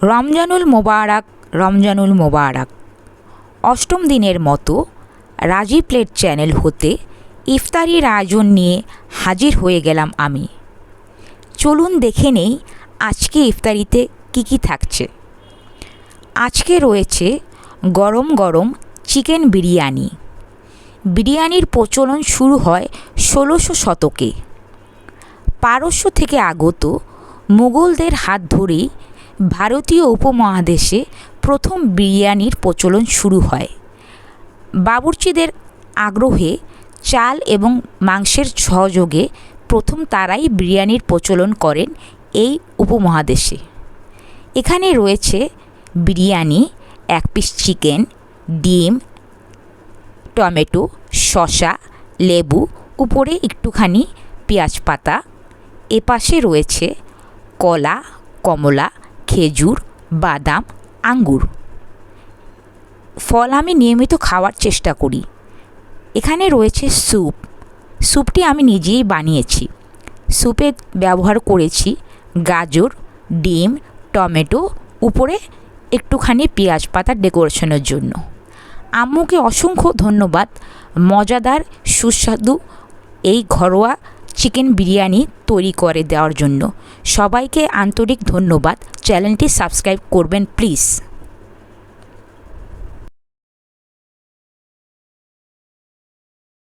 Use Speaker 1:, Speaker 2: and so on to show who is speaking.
Speaker 1: রমজানুল মোবারক, রমজানুল মোবারক। অষ্টম দিনের মতো রাজী প্লেট চ্যানেল হতে ইফতারির আয়োজন নিয়ে হাজির হয়ে গেলাম আমি। চলুন দেখে নেই আজকে ইফতারিতে কী থাকছে। আজকে রয়েছে গরম গরম চিকেন বিরিয়ানি। বিরিয়ানির প্রচলন শুরু হয় ১৬০০ শতকে। পারস্য থেকে আগত মুঘলদের হাত ধরেই ভারতীয় উপমহাদেশে প্রথম বিরিয়ানির প্রচলন শুরু হয়। বাবুর্চিদের আগ্রহে চাল এবং মাংসের সহযোগে প্রথম তারাই বিরিয়ানির প্রচলন করেন এই উপমহাদেশে। এখানে রয়েছে বিরিয়ানি, এক পিস চিকেন, ডিম, টমেটো, শসা, লেবু, উপরে একটুখানি পেঁয়াজ পাতা। এপাশে রয়েছে কলা, কমলা, খেজুর, বাদাম, আঙ্গুর। ফল আমি নিয়মিত খাওয়ার চেষ্টা করি। এখানে রয়েছে স্যুপ। স্যুপটি আমি নিজেই বানিয়েছি। স্যুপে ব্যবহার করেছি গাজর, ডিম, টমেটো, উপরে একটুখানি পেঁয়াজ পাতা ডেকোরেশনের জন্য। আম্মুকে অসংখ্য ধন্যবাদ মজাদার সুস্বাদু এই ঘরোয়া চিকেন বিরিয়ানি তৈরি করে দেওয়ার জন্য। সবাইকে আন্তরিক ধন্যবাদ। চ্যানেলটি সাবস্ক্রাইব করবেন প্লিজ।